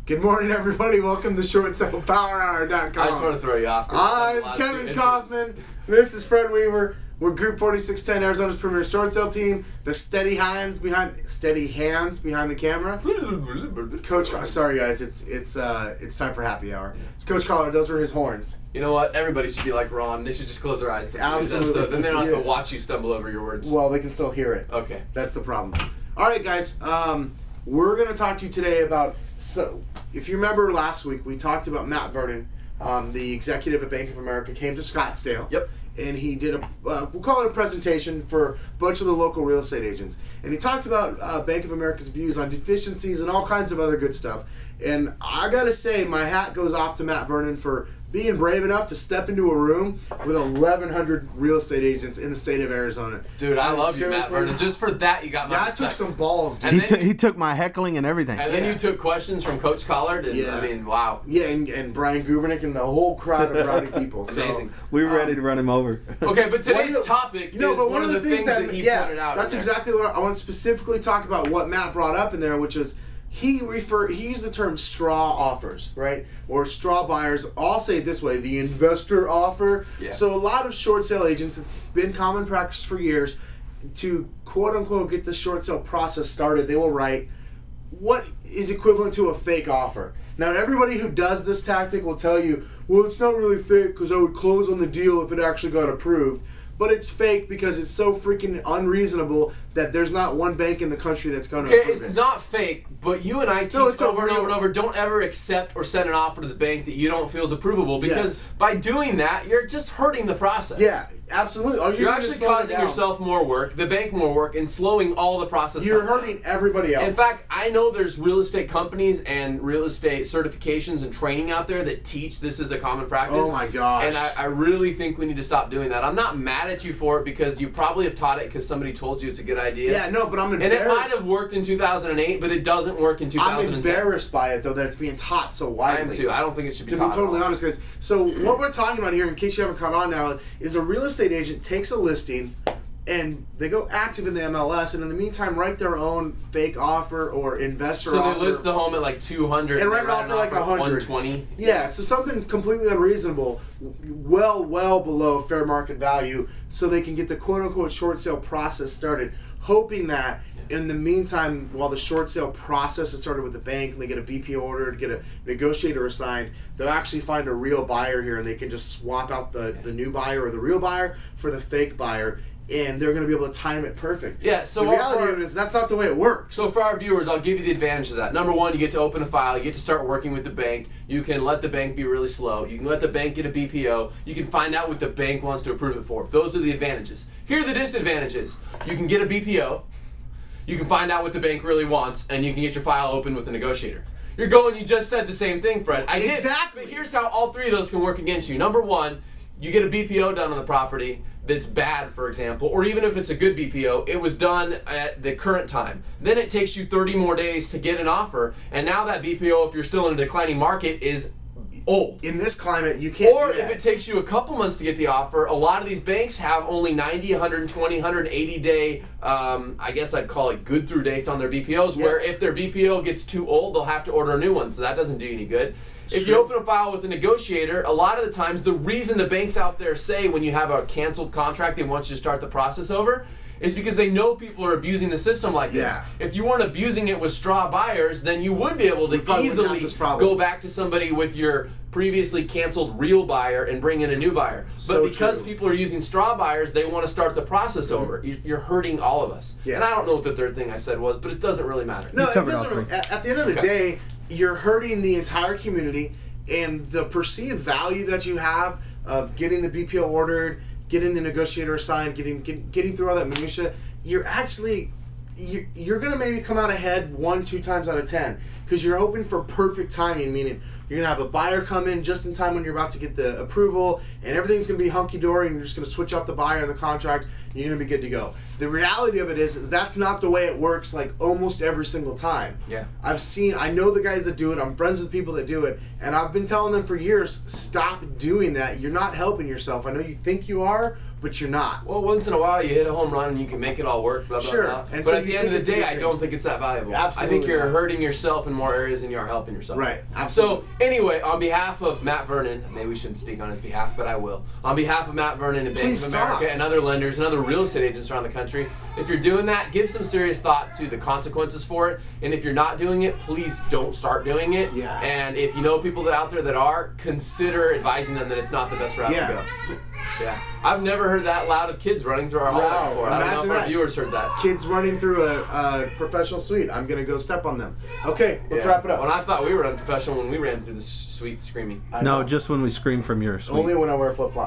Good morning, everybody. Welcome to ShortSalePowerHour.com. I just want to throw you off. I'm Kevin Kauffman. This is Fred Weaver. We're Group 4610, Arizona's premier short sale team. The steady hands behind the camera. Coach, sorry guys, it's time for happy hour. It's Coach Collar. Those were his horns. You know what? Everybody should be like Ron. They should just close their eyes. Absolutely. So then they don't have to watch you stumble over your words. Well, they can still hear it. Okay. That's the problem. All right, guys. We're going to talk to you today about. So, if you remember last week, we talked about Matt Vernon, the executive at Bank of America, came to Scottsdale. Yep. And he did we'll call it a presentation for a bunch of the local real estate agents. And he talked about Bank of America's views on deficiencies and all kinds of other good stuff. And I got to say, my hat goes off to Matt Vernon for being brave enough to step into a room with 1,100 real estate agents in the state of Arizona. Dude, I love you, Matt Vernon. Just for that, you got my respect. That took some balls, dude. He took my heckling and everything. And then you took questions from Coach Collard, and I mean, wow. Yeah, and Brian Gubernick and the whole crowd of rowdy people. Amazing. We were ready to run him over. Okay, but today's topic is one of the things that he pointed out. That's exactly what I want to specifically talk about. What Matt brought up in there, which is he used the term straw offers, right? Or straw buyers. I'll say it this way: the investor offer. Yeah. So a lot of short sale agents, it's been common practice for years to quote unquote get the short sale process started. They will write what is equivalent to a fake offer. Now, everybody who does this tactic will tell you, well, it's not really fake because I would close on the deal if it actually got approved. But it's fake because it's so freaking unreasonable that there's not one bank in the country that's going to approve it. It's not fake, but you and I teach over and over and over, don't ever accept or send an offer to the bank that you don't feel is approvable, because by doing that, you're just hurting the process. Yeah, absolutely. You're actually causing yourself more work, the bank more work, and slowing all the process. You're hurting everybody else. In fact, I know there's real estate companies and real estate certifications and training out there that teach this is a common practice. Oh my gosh. And I really think we need to stop doing that. I'm not mad at you for it because you probably have taught it because somebody told you it's a good idea. Yeah, no, but I'm embarrassed. And it might have worked in 2008, but it doesn't work in 2010. I'm embarrassed by it, though, that it's being taught so widely. I am too. I don't think it should be taught. To be totally honest, guys. So what we're talking about here, in case you haven't caught on now, is a real estate agent takes a listing and they go active in the MLS, and in the meantime write their own fake offer or investor offer. So they list the home at like 200 and write an offer like 100. 120. Yeah, so something completely unreasonable, well below fair market value, so they can get the quote-unquote short sale process started, hoping that in the meantime, while the short sale process is started with the bank and they get a BPO order to get a negotiator assigned, they'll actually find a real buyer here and they can just swap out the new buyer or the real buyer for the fake buyer, and they're going to be able to time it perfect. Yeah, so the reality of it is that's not the way it works. So for our viewers, I'll give you the advantage of that. Number one, you get to open a file, you get to start working with the bank, you can let the bank be really slow, you can let the bank get a BPO, you can find out what the bank wants to approve it for. Those are the advantages. Here are the disadvantages. You can get a BPO, you can find out what the bank really wants, and you can get your file open with a negotiator. You're going, you just said the same thing, Fred. I did. Exactly. But here's how all three of those can work against you. Number one, you get a BPO done on the property that's bad, for example, or even if it's a good BPO, it was done at the current time. Then it takes you 30 more days to get an offer, and now that BPO, if you're still in a declining market, is old. In this climate, you can't. Or if it takes you a couple months to get the offer, a lot of these banks have only 90, 120, 180 day, I guess I'd call it good through dates on their BPOs, where if their BPO gets too old, they'll have to order a new one, so that doesn't do you any good. If you open a file with a negotiator, a lot of the times the reason the banks out there say when you have a canceled contract they want you to start the process over is because they know people are abusing the system like this. If you weren't abusing it with straw buyers, then you would be able to easily go back to somebody with your previously canceled real buyer and bring in a new buyer. But because people are using straw buyers, they want to start the process over. You're hurting all of us. And I don't know what the third thing I said was, but it doesn't really matter. No, it doesn't really. At the end of the day, you're hurting the entire community, and the perceived value that you have of getting the BPO ordered, getting the negotiator assigned, getting through all that minutia, you're going to maybe come out ahead 1-2 times out of 10 because you're hoping for perfect timing, meaning you're going to have a buyer come in just in time when you're about to get the approval, and everything's going to be hunky-dory, and you're just going to switch out the buyer and the contract, and you're going to be good to go. The reality of it is that's not the way it works, like almost every single time. Yeah. I know the guys that do it, I'm friends with people that do it, and I've been telling them for years, stop doing that. You're not helping yourself. I know you think you are, but you're not. Well, once in a while you hit a home run and you can make it all work, blah, blah, Sure. blah. And But so at the you end of think the it's a day, good I thing. don't think it's that valuable. Absolutely I think you're not. hurting yourself in more areas than you're helping yourself. Right. Absolutely. So, anyway, on behalf of Matt Vernon, maybe we shouldn't speak on his behalf, but I will. On behalf of Matt Vernon and Bank Please of America stop. and other lenders and other real estate agents around the country, if you're doing that, give some serious thought to the consequences for it. And if you're not doing it, please don't start doing it. Yeah. And if you know people that out there that are, consider advising them that it's not the best route Yeah. to go. Yeah. I've never heard that loud of kids running through our hallway Wow, before. I don't know imagine if our that. viewers heard that. Kids running through a professional suite. I'm going to go step on them. Okay, let's wrap it up. When I thought we were unprofessional when we ran through the suite screaming. I No, know. just when we scream from your suite. Only when I wear flip-flops.